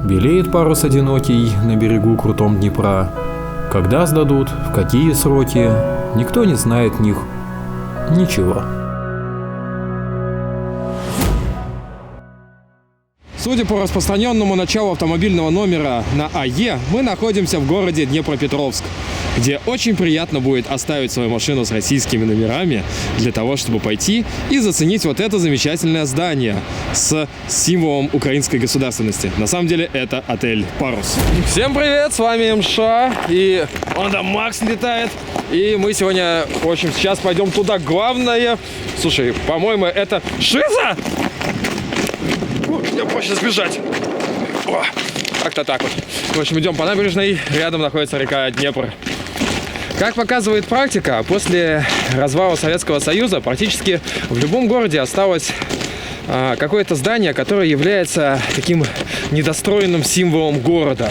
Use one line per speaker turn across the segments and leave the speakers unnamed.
Белеет парус одинокий на берегу крутом Днепра. Когда сдадут, в какие сроки, никто не знает них ничего.
Судя по распространенному началу автомобильного номера на АЕ, мы находимся в городе Днепропетровск, где очень приятно будет оставить свою машину с российскими номерами для того, чтобы пойти и заценить вот это замечательное здание с символом украинской государственности. На самом деле это отель «Парус». Всем привет, с вами МШ, и он там Макс летает. И мы сегодня, в общем, сейчас пойдем туда. Главное, слушай, по-моему, это Шиза! Мне проще сбежать. О, как-то так вот. В общем, идем по набережной. Рядом находится река Днепр. Как показывает практика, после развала Советского Союза практически в любом городе осталось какое-то здание, которое является таким недостроенным символом города,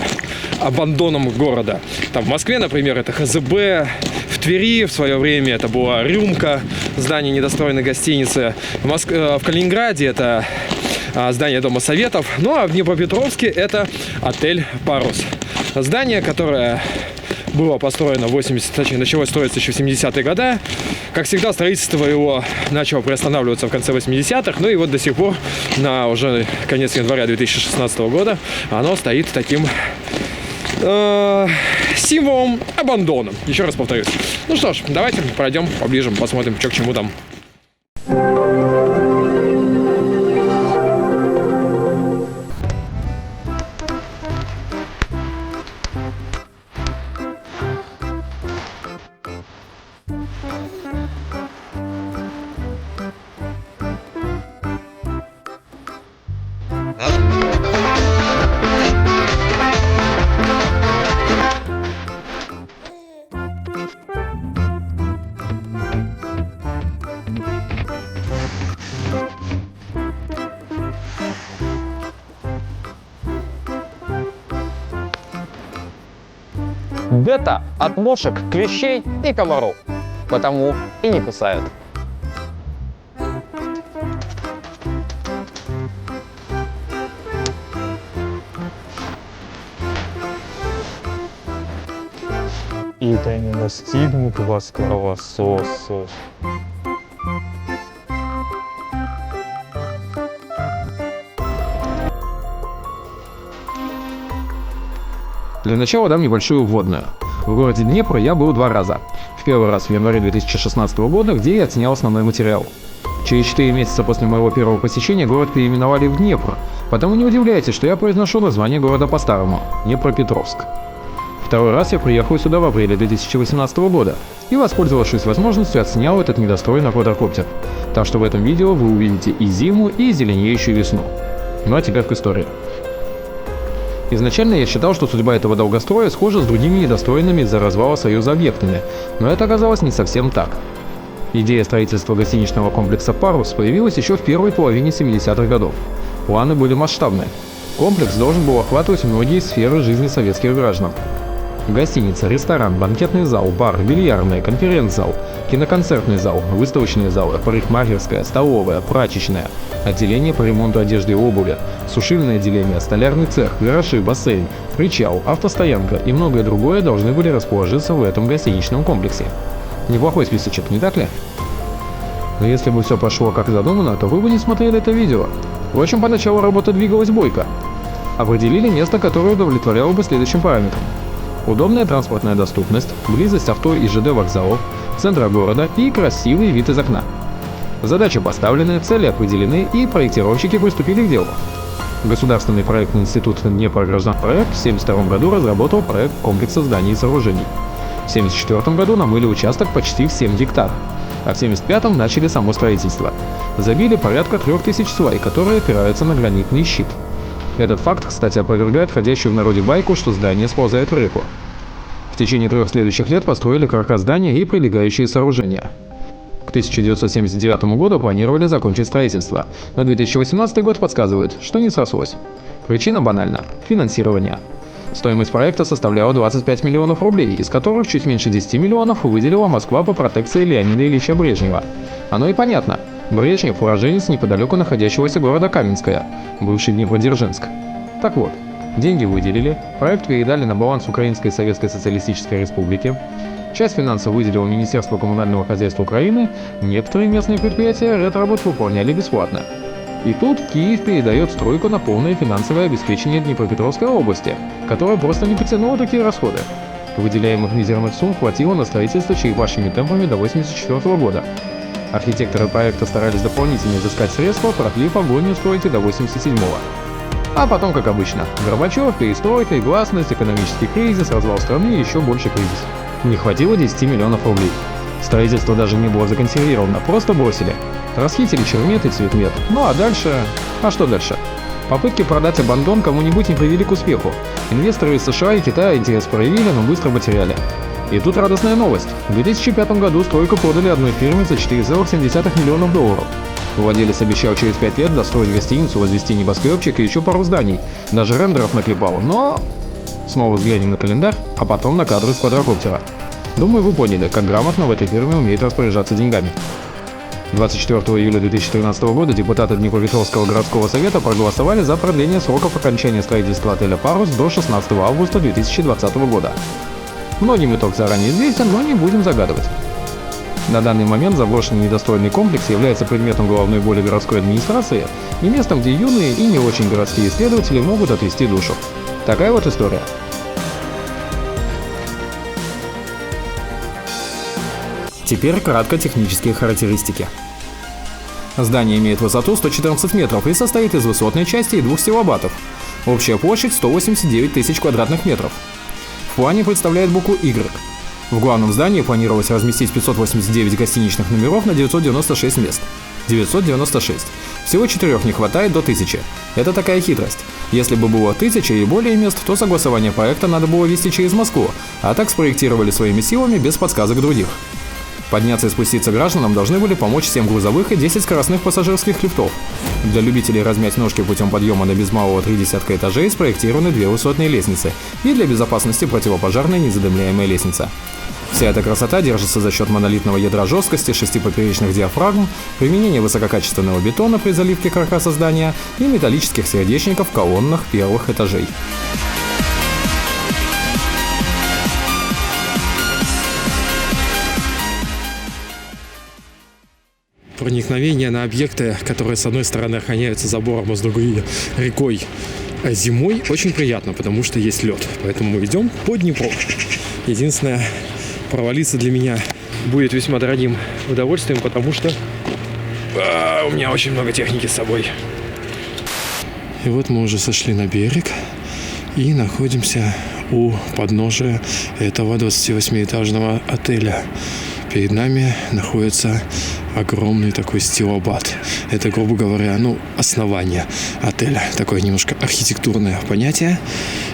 абандоном города. Там в Москве, например, это ХЗБ, в Твери в свое время это была Рюмка, здание недостроенной гостиницы. В Калининграде это здание Дома Советов. Ну а в Днепропетровске это отель «Парус». Здание, которое было построено началось строиться еще в 70-е годы. Как всегда, строительство его начало приостанавливаться в конце 80-х. Ну и вот до сих пор, на уже конец января 2016 года, оно стоит таким символом абандона. Еще раз повторюсь. Ну что ж, давайте пройдем поближе, посмотрим, что к чему там.
Это от мошек, клещей и комаров, потому и не кусают. И да не настигнут вас кровососы.
Для начала дам небольшую вводную. В городе Днепр я был 2 раза. В первый раз в январе 2016 года, где я отснял основной материал. Через 4 месяца после моего первого посещения город переименовали в Днепр, потому не удивляйтесь, что я произношу название города по-старому – Днепропетровск. Второй раз я приехал сюда в апреле 2018 года и, воспользовавшись возможностью, отснял этот недостроенный на квадрокоптер. Так что в этом видео вы увидите и зиму, и зеленеющую весну. Ну а теперь к истории. Изначально я считал, что судьба этого долгостроя схожа с другими недостроенными из-за развала Союза объектами, но это оказалось не совсем так. Идея строительства гостиничного комплекса «Парус» появилась еще в первой половине 70-х годов. Планы были масштабные. Комплекс должен был охватывать многие сферы жизни советских граждан. Гостиница, ресторан, банкетный зал, бар, бильярдная, конференц-зал, киноконцертный зал, выставочные залы, парикмахерская, столовая, прачечная, отделение по ремонту одежды и обуви, сушильное отделение, столярный цех, гаражи, бассейн, причал, автостоянка и многое другое должны были расположиться в этом гостиничном комплексе. Неплохой списочек, не так ли? Но если бы все пошло как задумано, то вы бы не смотрели это видео. Впрочем, поначалу работа двигалась бойко. Определили место, которое удовлетворяло бы следующим параметрам. Удобная транспортная доступность, близость авто и ЖД вокзалов, центра города и красивый вид из окна. Задачи поставлены, цели определены и проектировщики приступили к делу. Государственный проектный институт Днепрогражданпроект в 1972 году разработал проект комплекса зданий и сооружений. В 1974 году намыли участок почти в 7 гектаров, а в 1975 начали само строительство. Забили порядка 3000 свай, которые опираются на гранитный щит. Этот факт, кстати, опровергает ходящую в народе байку, что здание сползает в реку. В течение 3 следующих лет построили каркас здания и прилегающие сооружения. К 1979 году планировали закончить строительство, но 2018 год подсказывает, что не срослось. Причина банальна – финансирование. Стоимость проекта составляла 25 миллионов рублей, из которых чуть меньше 10 миллионов выделила Москва по протекции Леонида Ильича Брежнева. Оно и понятно. Брежнев – уроженец неподалеку находящегося города Каменское, бывший Днепродзержинск. Так вот, Деньги выделили, проект передали на баланс Украинской Советской Социалистической Республики. Часть финансов выделило Министерство коммунального хозяйства Украины, некоторые местные предприятия эту работу выполняли бесплатно. И тут Киев передает стройку на полное финансовое обеспечение Днепропетровской области, которая просто не потянула такие расходы. Выделяемых мизерных сумм хватило на строительство черепашьими темпами до 1984 года. Архитекторы проекта старались дополнительно изыскать средства, продлив агонию стройки до 1987-го. А потом, как обычно, Горбачев, перестройка, гласность, экономический кризис, развал страны и еще больше кризис. Не хватило 10 миллионов рублей. Строительство даже не было законсервировано, просто бросили. Расхитили чермет и цветмет. Ну а дальше... А что дальше? Попытки продать Абандон кому-нибудь не привели к успеху. Инвесторы из США и Китая интерес проявили, но быстро потеряли. И тут радостная новость. В 2005 году стройку продали одной фирме за 4,7 миллионов долларов. Владелец обещал через 5 лет достроить гостиницу, возвести небоскребчик и еще пару зданий. Даже рендеров наклепал, но... Снова взглянем на календарь, а потом на кадры с квадрокоптера. Думаю, вы поняли, как грамотно в этой фирме умеет распоряжаться деньгами. 24 июля 2013 года депутаты Днепропетровского городского совета проголосовали за продление сроков окончания строительства отеля «Парус» до 16 августа 2020 года. Многим итог заранее известен, но не будем загадывать. На данный момент заброшенный недостроенный комплекс является предметом головной боли городской администрации и местом, где юные и не очень городские исследователи могут отвести душу. Такая вот история. Теперь кратко технические характеристики. Здание имеет высоту 114 метров и состоит из высотной части и 2 стилобатов. Общая площадь 189 тысяч квадратных метров. В плане представляет букву Y. В главном здании планировалось разместить 589 гостиничных номеров на 996 мест. 996. Всего 4 не хватает до 1000. Это такая хитрость. Если бы было 1000 и более мест, то согласование проекта надо было вести через Москву, а так спроектировали своими силами без подсказок других. Подняться и спуститься гражданам должны были помочь 7 грузовых и 10 скоростных пассажирских лифтов. Для любителей размять ножки путем подъема на без малого 3 десятка этажей спроектированы 2 высотные лестницы и для безопасности противопожарная незадымляемая лестница. Вся эта красота держится за счет монолитного ядра жесткости, 6 поперечных диафрагм, применения высококачественного бетона при заливке каркаса здания и металлических сердечников в колоннах первых этажей.
Проникновение на объекты, которые с одной стороны охраняются забором, а с другой рекой, зимой очень приятно, потому что есть лед. Поэтому мы идем по Днепру. Единственное, провалиться для меня будет весьма дорогим удовольствием, потому что у меня очень много техники с собой. И вот мы уже сошли на берег и находимся у подножия этого 28-этажного отеля. Перед нами находится огромный такой стилобат. Это, грубо говоря, основание отеля. Такое немножко архитектурное понятие.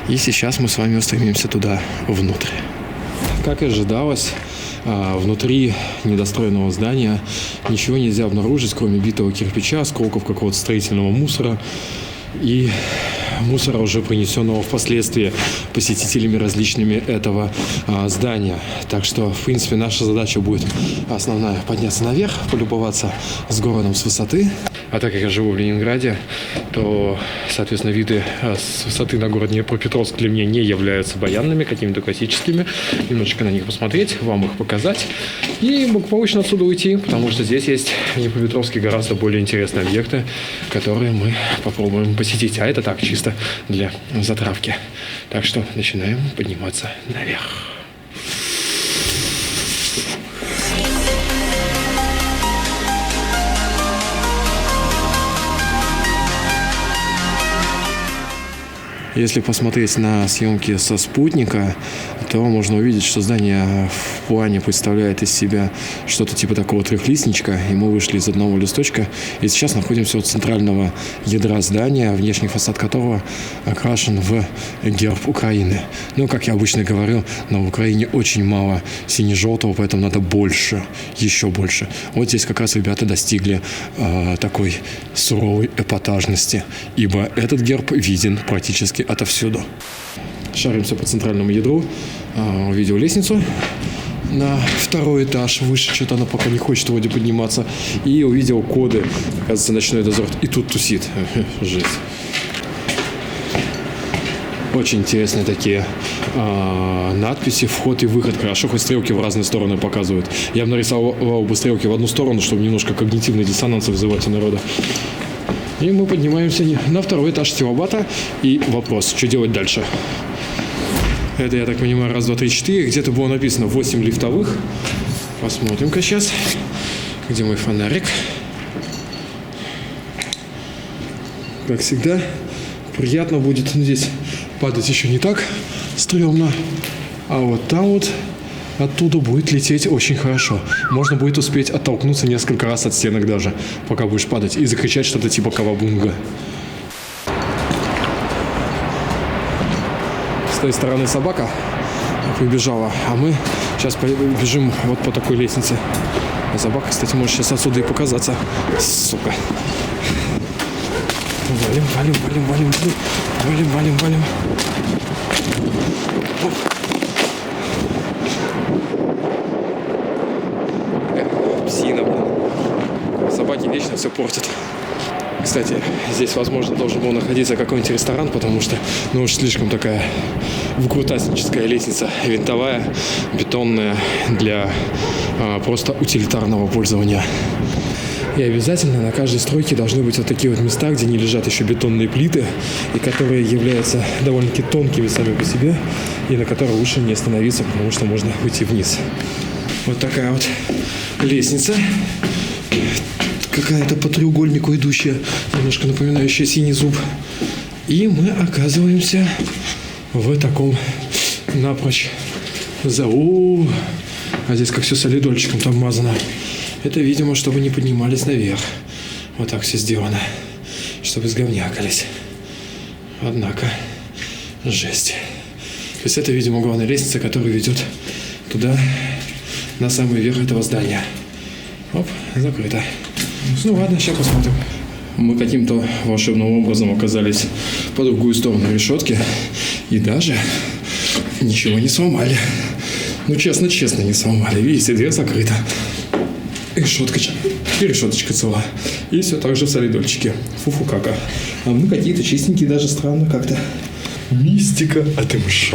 И сейчас мы с вами устремимся туда внутрь. Как и ожидалось, внутри недостроенного здания ничего нельзя обнаружить, кроме битого кирпича, осколков какого-то строительного мусора и мусора, уже принесенного впоследствии посетителями различными этого здания. Так что, в принципе, наша задача будет основная — подняться наверх, полюбоваться с городом с высоты. А так как я живу в Ленинграде, то, соответственно, виды с высоты на город Днепропетровск для меня не являются баянными, какими-то классическими. Немножечко на них посмотреть, вам их показать и благополучно отсюда уйти, потому что здесь есть в Днепропетровске гораздо более интересные объекты, которые мы попробуем посетить. А это так, чисто для затравки. Так что начинаем подниматься наверх. Если посмотреть на съемки со спутника, то можно увидеть, что здание в плане представляет из себя что-то типа такого трехлистничка, и мы вышли из одного листочка, и сейчас находимся у центрального ядра здания, внешний фасад которого окрашен в герб Украины. Но, как я обычно говорю, на Украине очень мало сине-желтого, поэтому надо больше, еще больше. Вот здесь как раз ребята достигли такой суровой эпатажности, ибо этот герб виден практически отовсюду. Шаримся по центральному ядру, увидел лестницу на 2-й этаж, выше что-то она пока не хочет вроде подниматься, и увидел коды, оказывается, ночной дозор, и тут тусит. Жесть.
Очень интересные такие надписи, вход и выход. Хорошо, хоть стрелки в разные стороны показывают. Я бы нарисовал бы стрелки в одну сторону, чтобы немножко когнитивный диссонанс вызывать у народа. И мы поднимаемся на второй этаж стилобата. И вопрос, что делать дальше? Это, я так понимаю, раз, два, три, четыре. Где-то было написано 8 лифтовых. Посмотрим-ка сейчас. Где мой фонарик? Как всегда, приятно будет здесь падать еще не так стрёмно. А вот там вот оттуда будет лететь очень хорошо. Можно будет успеть оттолкнуться несколько раз от стенок даже, пока будешь падать, и закричать что-то типа «Кавабунга». С той стороны собака прибежала, а мы сейчас бежим вот по такой лестнице. А собака, кстати, может сейчас отсюда и показаться. Сука. Валим, валим, валим, валим, валим, валим, валим. Псина, блин. Собаки вечно все портят. Кстати, здесь, возможно, должен был находиться какой-нибудь ресторан, потому что, ну уж слишком такая выкрутасническая лестница, винтовая, бетонная, для просто утилитарного пользования. И обязательно на каждой стройке должны быть вот такие вот места, где не лежат еще бетонные плиты, и которые являются довольно-таки тонкими сами по себе, и на которые лучше не остановиться, потому что можно уйти вниз. Вот такая вот лестница. Какая-то по треугольнику идущая, немножко напоминающая синий зуб. И мы оказываемся в таком напрочь залу. А здесь как все солидольчиком там мазано. Это, видимо, чтобы не поднимались наверх. Вот так все сделано. Чтобы сговнякались. Однако, жесть. То есть это, видимо, главная лестница, которая ведет туда, на самый верх этого здания. Оп, закрыто. Ну ладно, сейчас посмотрим. Мы каким-то волшебным образом оказались по другую сторону решетки и даже ничего не сломали. Ну, честно, не сломали. Видите, дверь закрыта. Решеточка цела. И все так же в солидольчике. Фу-фу кака. А мы какие-то чистенькие, даже странно как-то. Мистика от МШ.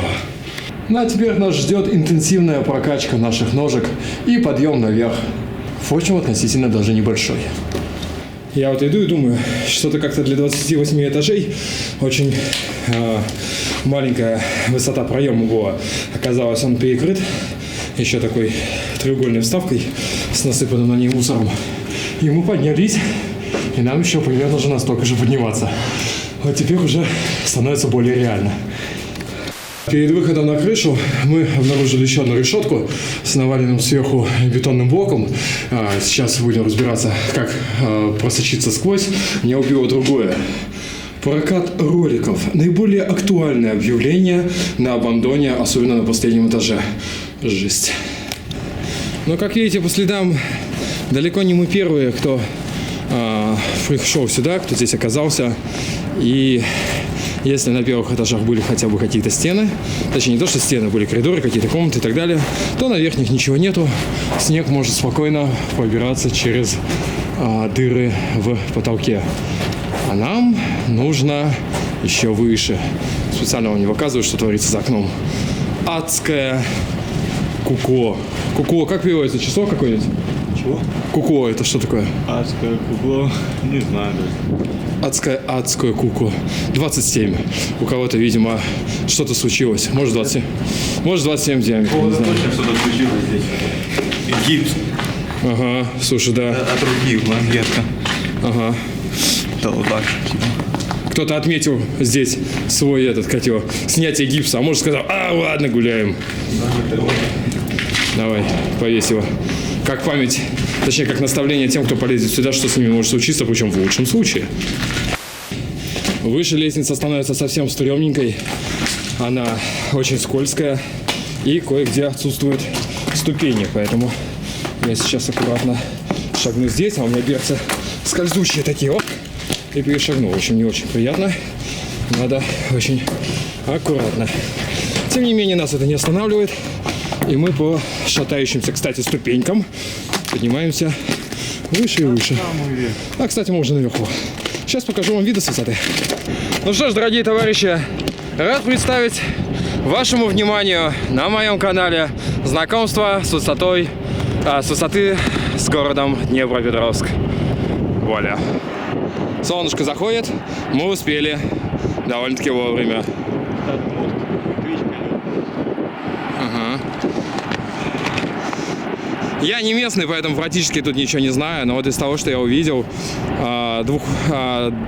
Ну а теперь нас ждет интенсивная прокачка наших ножек и подъем наверх. Впрочем, относительно даже небольшой. Я вот иду и думаю, что-то как-то для 28 этажей очень маленькая высота проема была. Оказалось, он перекрыт еще такой треугольной вставкой с насыпанным на ней мусором. И мы поднялись, и нам еще примерно же настолько же подниматься. Вот теперь уже становится более реально. Перед выходом на крышу мы обнаружили еще одну решетку с наваленным сверху бетонным блоком. Сейчас будем разбираться, как просочиться сквозь. Меня убило другое. Прокат роликов. Наиболее актуальное объявление на абандоне, особенно на последнем этаже. Жесть. Но, как видите, по следам далеко не мы первые, кто пришел сюда, кто здесь оказался. И если на первых этажах были хотя бы какие-то стены, точнее не то, что стены, были коридоры, какие-то комнаты и так далее, то на верхних ничего нету. Снег может спокойно пробираться через дыры в потолке. А нам нужно еще выше. Специально вам не показываю, что творится за окном. Адское кукло. Кукло, как переводится? Число какое-нибудь?
Чего?
Кукло, это что такое?
Адское кукло. Не знаю даже.
Адское кукло. 27. У кого-то, видимо, что-то случилось. Может 27. Может 27 диаметр. Не знаю.
Точно что-то случилось здесь. Гипс.
Ага, слушай, да.
От руки, манжетка.
Ага.
Да вот так.
Кто-то отметил здесь свой этот котел. Снятие гипса. А может сказал, ладно, гуляем. Давай, повесь его. Как память, точнее, как наставление тем, кто полезет сюда, что с ними может случиться, причем в лучшем случае. Выше лестница становится совсем стрёмненькой. Она очень скользкая. И кое-где отсутствуют ступени. Поэтому я сейчас аккуратно шагну здесь. А у меня берцы скользучие такие. Оп, и перешагнул. В общем, не очень приятно. Надо очень аккуратно. Тем не менее, нас это не останавливает. И мы по шатающимся, кстати, ступенькам поднимаемся выше и выше. А, кстати, мы уже наверху. Сейчас покажу вам виды с высоты. Ну что ж, дорогие товарищи,
рад представить вашему вниманию на моем канале знакомство с высоты с городом Днепропетровск. Вуаля. Солнышко заходит, мы успели довольно-таки вовремя. Я не местный, поэтому практически тут ничего не знаю, но вот из того, что я увидел,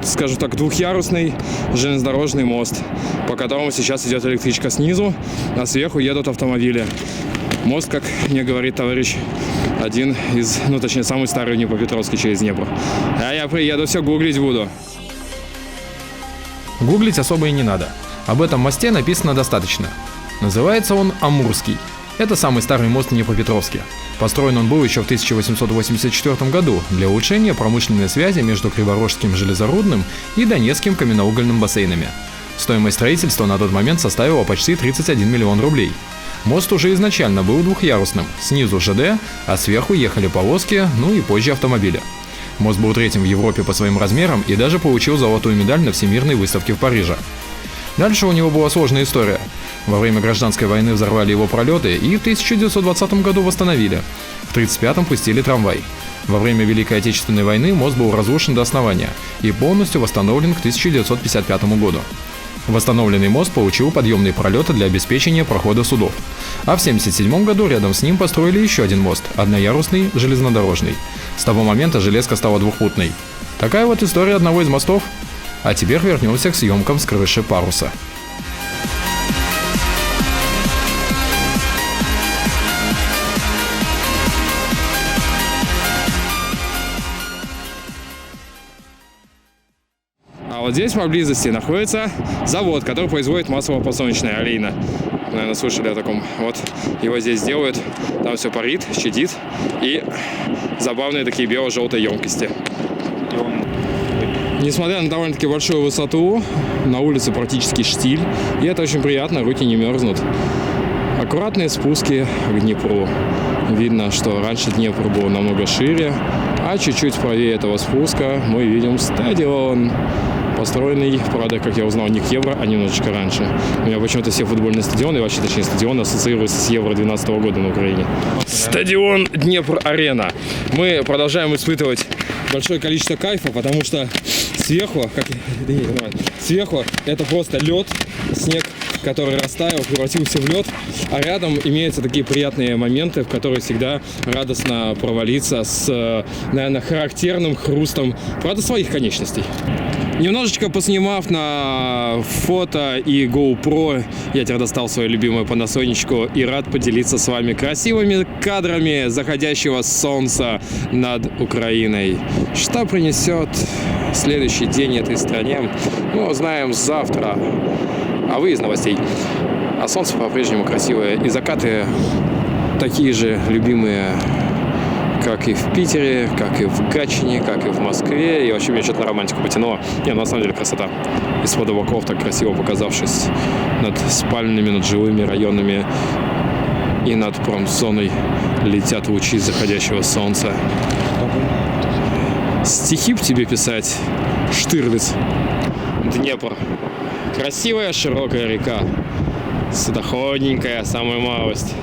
скажем так, двухъярусный железнодорожный мост, по которому сейчас идет электричка снизу, а сверху едут автомобили. Мост, как мне говорит товарищ, один из, ну точнее, самый старый в Днепропетровске через Днепр. А я приеду, все гуглить буду.
Гуглить особо и не надо. Об этом мосте написано достаточно. Называется он Амурский. Это самый старый мост в Днепропетровске. Построен он был еще в 1884 году для улучшения промышленной связи между Криворожским железорудным и Донецким каменноугольным бассейнами. Стоимость строительства на тот момент составила почти 31 миллион рублей. Мост уже изначально был двухъярусным, снизу ЖД, а сверху ехали повозки, ну и позже автомобили. Мост был третьим в Европе по своим размерам и даже получил золотую медаль на Всемирной выставке в Париже. Дальше у него была сложная история. Во время гражданской войны взорвали его пролеты и в 1920 году восстановили. В 1935-м пустили трамвай. Во время Великой Отечественной войны мост был разрушен до основания и полностью восстановлен к 1955 году. Восстановленный мост получил подъемные пролеты для обеспечения прохода судов. А в 1977 году рядом с ним построили еще один мост, одноярусный, железнодорожный. С того момента железка стала двухпутной. Такая вот история одного из мостов. А теперь вернемся к съемкам с крыши паруса.
А вот здесь поблизости находится завод, который производит масло-подсолнечное олейна. Наверное, слышали о таком. Вот его здесь делают. Там все парит, щадит. И забавные такие бело-желтые емкости. Несмотря на довольно-таки большую высоту, на улице практически штиль. И это очень приятно, руки не мерзнут. Аккуратные спуски к Днепру. Видно, что раньше Днепр был намного шире. А чуть-чуть правее этого спуска мы видим стадион. Построенный, правда, как я узнал, не к Евро, а немножечко раньше. У меня почему-то все футбольные стадионы, вообще точнее стадион ассоциируются с Евро 2012 года на Украине. Стадион Днепр-Арена. Мы продолжаем испытывать большое количество кайфа, потому что сверху, сверху это просто лед, снег, который растаял, превратился в лед, а рядом имеются такие приятные моменты, в которые всегда радостно провалиться с, наверное, характерным хрустом, правда, своих конечностей. Немножечко поснимав на фото и GoPro, я теперь достал свою любимую панасоничку и рад поделиться с вами красивыми кадрами заходящего солнца над Украиной. Что принесет следующий день этой стране, мы узнаем завтра. А вы из новостей. А солнце по-прежнему красивое, и закаты такие же любимые, как и в Питере, как и в Гатчине, как и в Москве. И вообще меня что-то на романтику потянуло. Не, на самом деле красота. Из-под облаков так красиво показавшись над спальными, над жилыми районами и над промзоной летят лучи заходящего солнца. Стихи б тебе писать, Штирлиц. Днепр. Красивая широкая река. Судоходненькая, самая малость.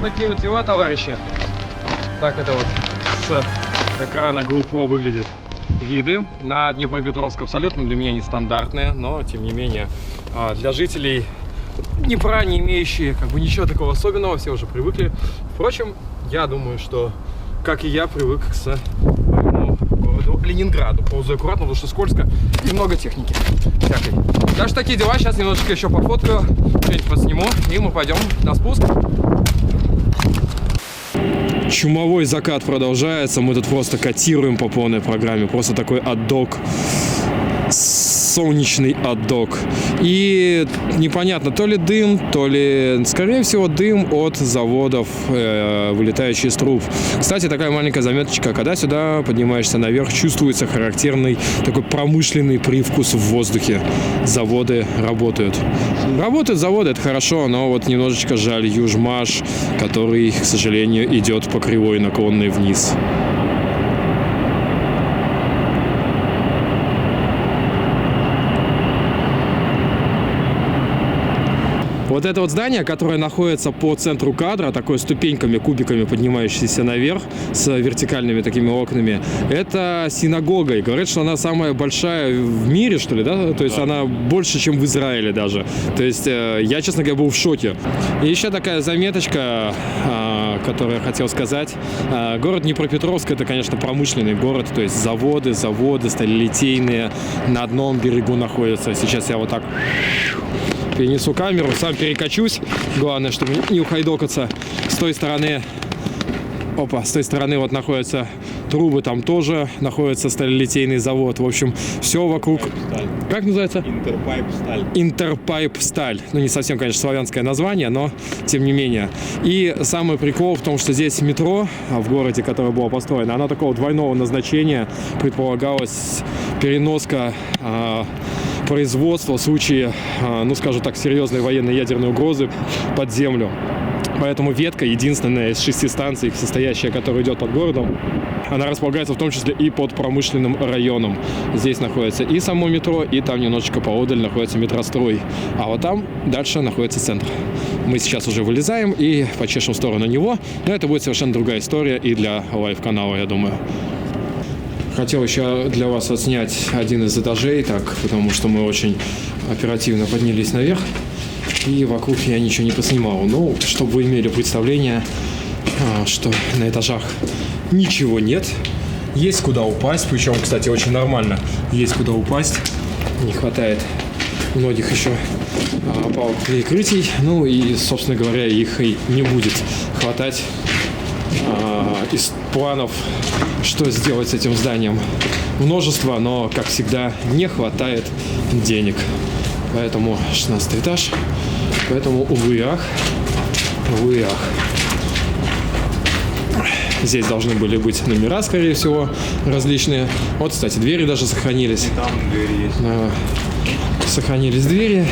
Такие вот дела, товарищи. Так это вот с экрана GoPro выглядит. Виды на Днепропетровск абсолютно для меня нестандартные, но тем не менее для жителей Днепра, не имеющие как бы ничего такого особенного, все уже привыкли. Впрочем, я думаю, что
как и я, привык к своему городу Ленинграду. Ползаю аккуратно, потому что скользко и много техники всякой. Так что такие дела. Сейчас немножечко еще пофоткаю, что-нибудь подсниму, и мы пойдем на спуск. Чумовой закат продолжается. Мы тут просто катируем по полной программе. Просто такой ад-дог. Солнечный ад-дог. И непонятно, то ли дым, то ли, скорее всего, дым от заводов, вылетающий из труб. Кстати, такая маленькая заметочка. Когда сюда поднимаешься наверх, чувствуется характерный такой промышленный привкус в воздухе. Заводы работают. Работают заводы, это хорошо, но вот немножечко жаль Южмаш, который, к сожалению, идет по кривой наклонной вниз. Вот это вот здание, которое находится по центру кадра, такое ступеньками, кубиками поднимающееся наверх, с вертикальными такими окнами, это синагога. И говорят, что она самая большая в мире, что ли, да? То есть она больше, чем в Израиле даже. То есть я, честно говоря, был в шоке. И еще такая заметочка, которую я хотел сказать. Город Днепропетровск — это, конечно, промышленный город, то есть заводы, сталелитейные на одном берегу находятся. Сейчас я вот так перенесу камеру, сам перекачусь. Главное, чтобы не ухайдокаться. С той стороны, с той стороны вот находятся трубы, там тоже находится сталелитейный завод. В общем, все вокруг. Как называется?
Интерпайп сталь.
Интерпайп сталь. Ну, не совсем, конечно, славянское название, но тем не менее. И самый прикол в том, что здесь метро в городе, которое было построено, она такого двойного назначения. Предполагалась переноска производства в случае, ну, скажем так, серьезной военной ядерной угрозы под землю. Поэтому ветка, единственная из 6 станций, состоящая, которая идет под городом, она располагается в том числе и под промышленным районом. Здесь находится и само метро, и там немножечко поодаль находится метрострой. А вот там дальше находится центр. Мы сейчас уже вылезаем и почешем в сторону него, но это будет совершенно другая история и для лайв-канала, я думаю. Хотел еще для вас отснять один из этажей, так, потому что мы очень оперативно поднялись наверх, и вокруг я ничего не поснимал. Ну, чтобы вы имели представление, что на этажах ничего нет. Есть куда упасть, причем, кстати, очень нормально. Есть куда упасть. Не хватает многих еще палок перекрытий. Ну и, собственно говоря, их и не будет хватать из планов, что сделать с этим зданием. Множество, но, как всегда, не хватает денег. Поэтому 16 этаж. Поэтому, увы, ах. Увы, ах. Здесь должны были быть номера, скорее всего, различные. Вот, кстати, двери даже сохранились.
Там двери есть.
Сохранились двери.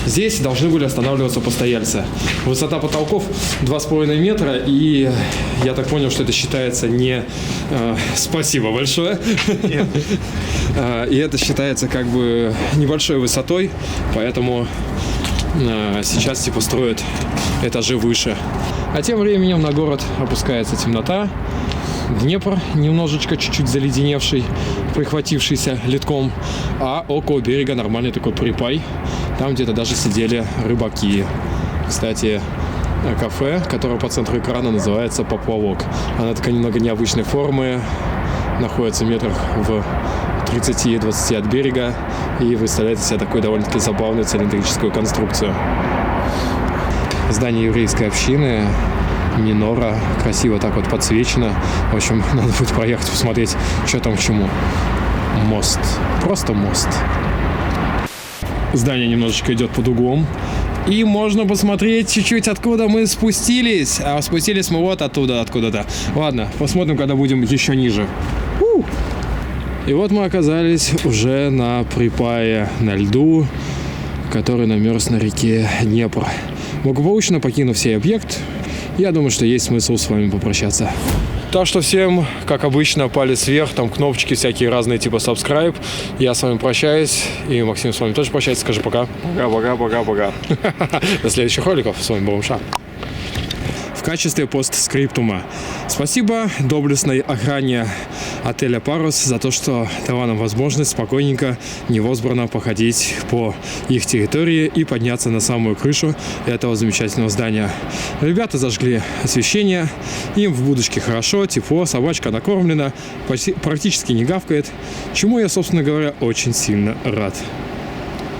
Здесь должны были останавливаться постояльцы. Высота потолков 2,5 метра, и я так понял, что это считается не... Спасибо большое. И это считается как бы небольшой высотой, поэтому сейчас типа строят этажи выше. А тем временем на город опускается темнота. Днепр немножечко чуть-чуть заледеневший, прихватившийся ледком, а около берега нормальный такой припай. Там где-то даже сидели рыбаки. Кстати, кафе, которое по центру экрана, называется «Поплавок». Она такая немного необычной формы, находится метрах в 30-20 от берега и представляет из себя такую довольно-таки забавную цилиндрическую конструкцию. Здание еврейской общины, минора, красиво так вот подсвечено. В общем, надо будет проехать, посмотреть, что там к чему. Мост. Просто мост. Здание немножечко идет под углом. И можно посмотреть чуть-чуть, откуда мы спустились. А спустились мы вот оттуда, откуда-то. Ладно, посмотрим, когда будем еще ниже. И вот мы оказались уже на припае, на льду, который намерз на реке Днепр. Благополучно покинув сей объект, я думаю, что есть смысл с вами попрощаться. Так что всем, как обычно, палец вверх, там кнопочки всякие разные, типа subscribe. Я с вами прощаюсь, и Максим с вами тоже прощается. Скажи пока.
Пока-пока-пока-пока.
До следующих роликов. С вами был Мша.
качестве постскриптума. Спасибо доблестной охране отеля «Парус» за то, что дала нам возможность спокойненько, невозбранно походить по их территории и подняться на самую крышу этого замечательного здания. Ребята зажгли освещение, им в будочке хорошо, тепло, собачка накормлена, практически не гавкает, чему я, собственно говоря, очень сильно рад.